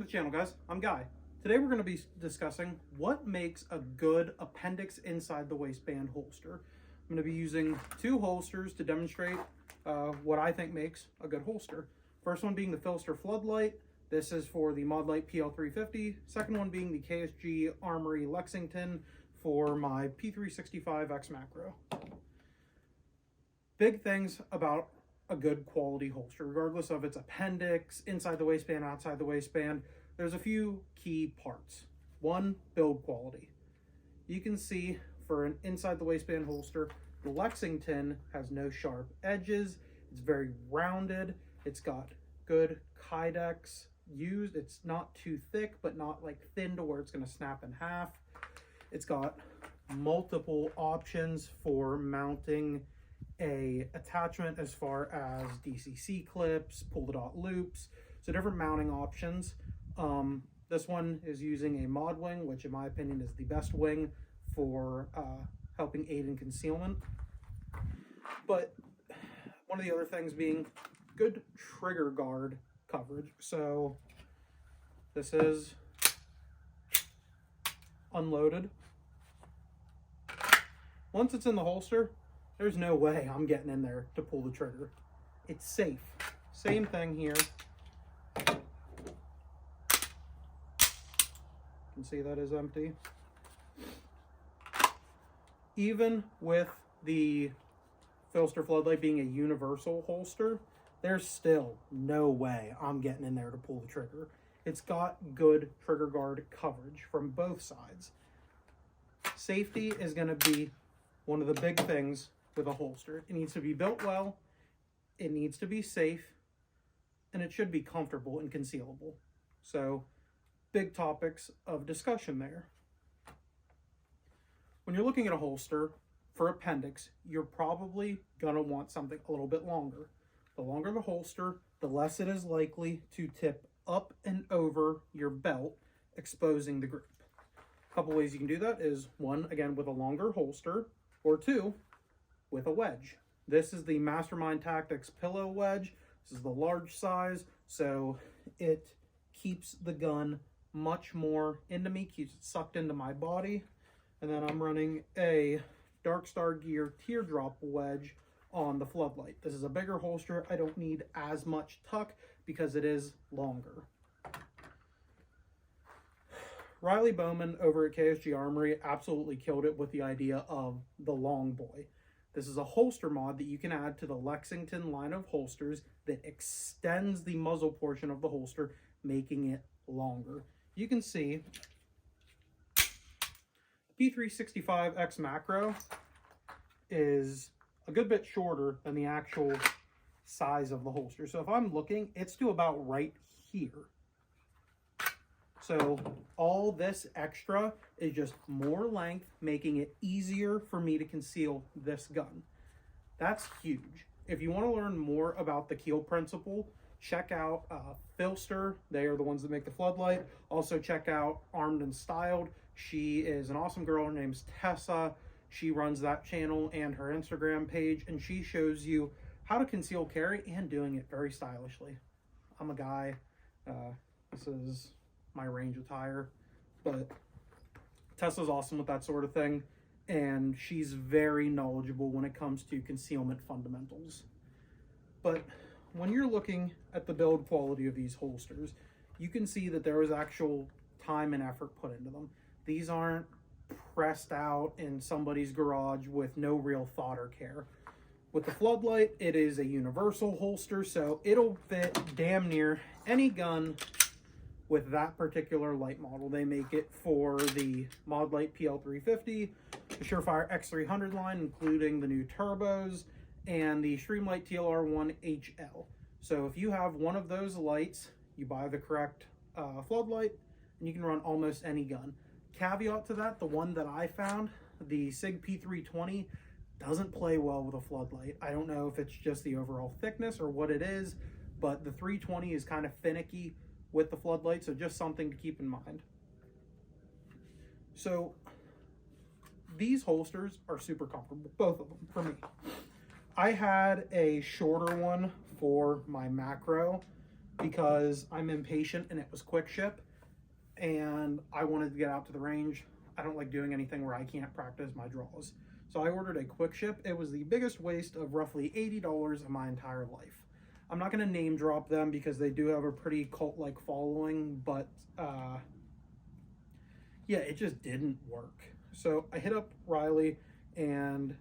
the channel, guys. I'm Guy. Today we're going to be discussing what makes a good appendix inside the waistband holster. I'm going to be using two holsters to demonstrate what I think makes a good holster. First one being the Filster Floodlight. This is for the Modlite PL350. Second one being the KSG Armory Lexington for my P365X macro. Big things about a good quality holster, regardless of its appendix, inside the waistband, outside the waistband. There's a few key parts. One, build quality. You can see for an inside the waistband holster, the Lexington has no sharp edges. It's very rounded. It's got good kydex used. It's not too thick, but not like thin to where it's going to snap in half. It's got multiple options for mounting a attachment as far as DCC clips, pull the dot loops, so different mounting options. This one is using a mod wing, which in my opinion is the best wing for helping aid in concealment. But one of the other things being good trigger guard coverage. So this is unloaded. Once it's in the holster, there's no way I'm getting in there to pull the trigger. It's safe. Same thing here. You can see that is empty. Even with the Filster Floodlight being a universal holster, there's still no way I'm getting in there to pull the trigger. It's got good trigger guard coverage from both sides. Safety is going to be one of the big things with a holster. It needs to be built well, it needs to be safe, and it should be comfortable and concealable. So, big topics of discussion there. When you're looking at a holster for appendix, you're probably gonna want something a little bit longer. The longer the holster, the less it is likely to tip up and over your belt, exposing the grip. A couple ways you can do that is one, again, with a longer holster, or two, with a wedge. This is the Mastermind Tactics pillow wedge. This is the large size, so it keeps the gun much more into me, keeps it sucked into my body. And then I'm running a Dark Star Gear teardrop wedge on the Floodlight. This is a bigger holster. I don't need as much tuck because it is longer. Riley Bowman over at KSG Armory absolutely killed it with the idea of the long boy. This is a holster mod that you can add to the Lexington line of holsters that extends the muzzle portion of the holster, making it longer. You can see the P365X macro is a good bit shorter than the actual size of the holster. So if I'm looking, it's to about right here. So all this extra is just more length, making it easier for me to conceal this gun. That's huge. If you want to learn more about the keel principle, check out Filster. They are the ones that make the Floodlight. Also check out Armed and Styled. She is an awesome girl. Her name's Tessa. She runs that channel and her Instagram page, and she shows you how to conceal carry and doing it very stylishly. I'm a guy. This is my range attire, but Tessa's awesome with that sort of thing, and she's very knowledgeable when it comes to concealment fundamentals. But when you're looking at the build quality of these holsters, you can see that there was actual time and effort put into them. These aren't pressed out in somebody's garage with no real thought or care. With the Floodlight, it is a universal holster, so it'll fit damn near any gun with that particular light model. They make it for the Modlite PL350, the Surefire X300 line, including the new turbos, and the Streamlight TLR1 HL. So if you have one of those lights, you buy the correct Floodlight, and you can run almost any gun. Caveat to that, the one that I found, the SIG P320, doesn't play well with a Floodlight. I don't know if it's just the overall thickness or what it is, but the 320 is kind of finicky with the Floodlight, so just something to keep in mind. So these holsters are super comfortable, both of them for me. I had a shorter one for my macro, because I'm impatient and it was quick ship and I wanted to get out to the range. I don't like doing anything where I can't practice my draws. So I ordered a quick ship. It was the biggest waste of roughly $80 of my entire life. I'm not going to name drop them because they do have a pretty cult-like following, but yeah, it just didn't work. So I hit up Riley and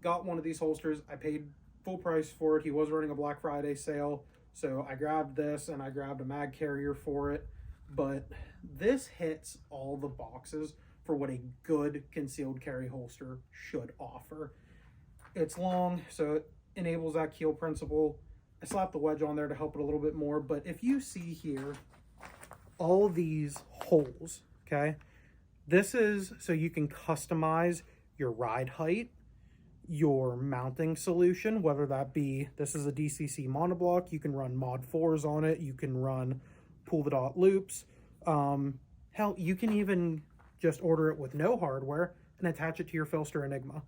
got one of these holsters. I paid full price for it. He was running a Black Friday sale, so I grabbed this and I grabbed a mag carrier for it. But this hits all the boxes for what a good concealed carry holster should offer. It's long, so it enables that keel principle. I slapped the wedge on there to help it a little bit more, but if you see here, all these holes, okay, this is so you can customize your ride height, your mounting solution, whether that be, this is a DCC monoblock, you can run mod 4s on it, you can run pull the dot loops, hell, you can even just order it with no hardware and attach it to your Filster Enigma.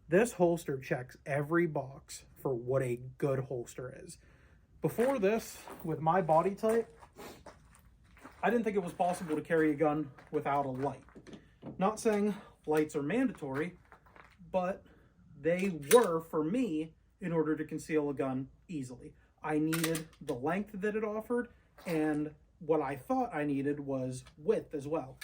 This holster checks every box for what a good holster is. Before this, with my body type, I didn't think it was possible to carry a gun without a light. Not saying lights are mandatory, but they were for me in order to conceal a gun easily. I needed the length that it offered, and what I thought I needed was width as well.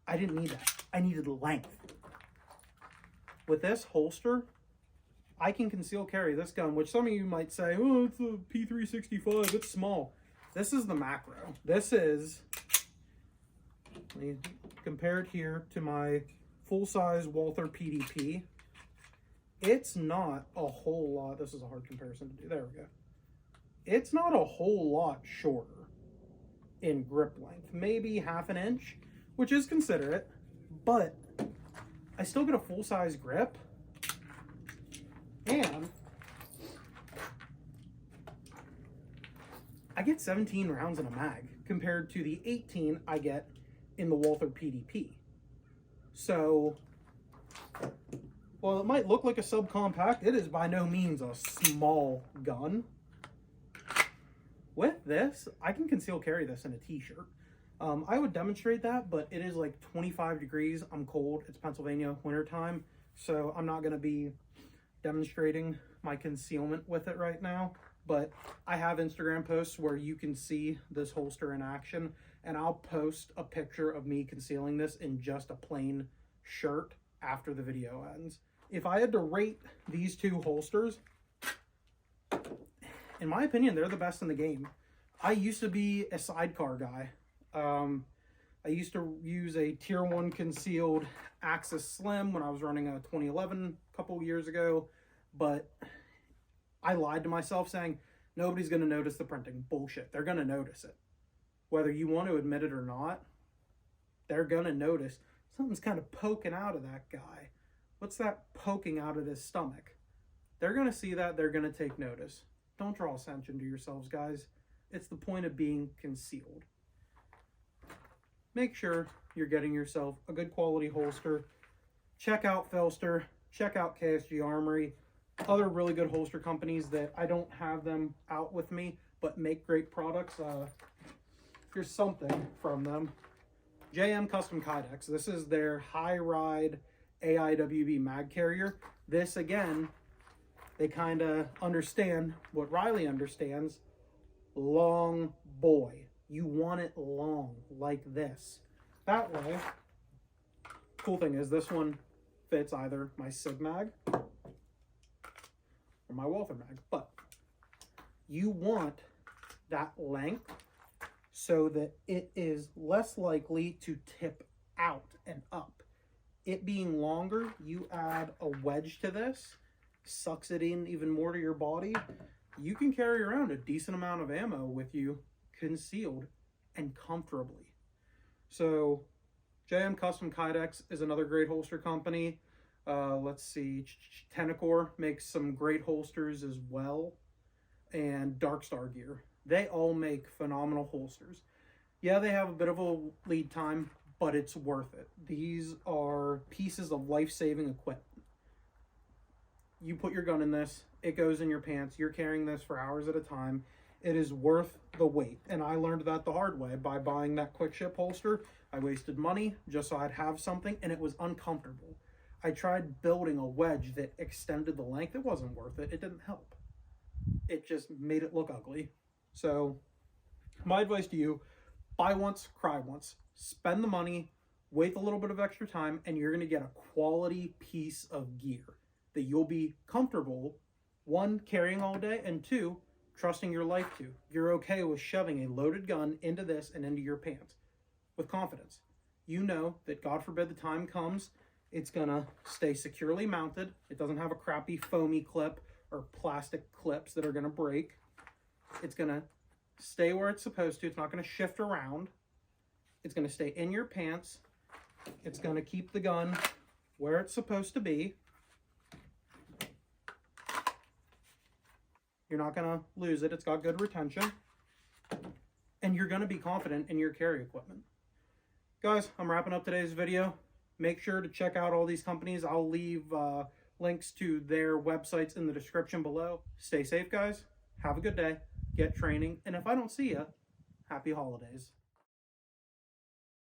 I didn't need that. I needed length. With this holster, I can conceal carry this gun, which some of you might say, oh, it's a P365, it's small. This is the macro. This is, let me compare it here to my full-size Walther PDP. It's not a whole lot, this is a hard comparison to do, there we go. It's not a whole lot shorter in grip length, maybe half an inch, which is considerate, but I still get a full-size grip, and I get 17 rounds in a mag compared to the 18 I get in the Walther PDP. So, while it might look like a subcompact, it is by no means a small gun. With this, I can conceal carry this in a t-shirt. I would demonstrate that, but it is like 25 degrees. I'm cold. It's Pennsylvania wintertime, so I'm not going to be demonstrating my concealment with it right now. But I have Instagram posts where you can see this holster in action, and I'll post a picture of me concealing this in just a plain shirt after the video ends. If I had to rate these two holsters, in my opinion, they're the best in the game. I used to be a sidecar guy. I used to use a tier 1 concealed Axis Slim when I was running a 2011 a couple years ago, but I lied to myself saying, nobody's going to notice the printing. Bullshit. They're going to notice it. Whether you want to admit it or not, they're going to notice something's kind of poking out of that guy. What's that poking out of his stomach? They're going to see that. They're going to take notice. Don't draw attention to yourselves, guys. It's the point of being concealed. Make sure you're getting yourself a good quality holster. Check out Filster. Check out KSG Armory. Other really good holster companies that I don't have them out with me, but make great products. Here's something from them. JM Custom Kydex. This is their high ride aiwb mag carrier. This, again, they kind of understand what Riley understands. Long boy. You want it long, like this. That way, cool thing is this one fits either my Sig mag or my Walther mag, but you want that length so that it is less likely to tip out and up. It being longer, you add a wedge to this, sucks it in even more to your body. You can carry around a decent amount of ammo with you, concealed and comfortably. So JM Custom Kydex is another great holster company. Let's see, Tenacor makes some great holsters as well, and Darkstar Gear. They all make phenomenal holsters. Yeah, they have a bit of a lead time, but it's worth it. These are pieces of life-saving equipment. You put your gun in this, it goes in your pants, you're carrying this for hours at a time, It is worth the wait. And I learned that the hard way by buying that quick ship holster. I wasted money just so I'd have something, and it was uncomfortable. I tried building a wedge that extended the length. It wasn't worth it. It didn't help. It just made it look ugly. So my advice to you, buy once, cry once. Spend the money, wait a little bit of extra time, and you're going to get a quality piece of gear that you'll be comfortable, one, carrying all day, and two, trusting your life to. You're okay with shoving a loaded gun into this and into your pants with confidence. You know that, God forbid, the time comes, it's going to stay securely mounted. It doesn't have a crappy foamy clip or plastic clips that are going to break. It's going to stay where it's supposed to. It's not going to shift around. It's going to stay in your pants. It's going to keep the gun where it's supposed to be. You're not going to lose it. It's got good retention. And you're going to be confident in your carry equipment. Guys, I'm wrapping up today's video. Make sure to check out all these companies. I'll leave links to their websites in the description below. Stay safe, guys. Have a good day. Get training. And if I don't see you, happy holidays.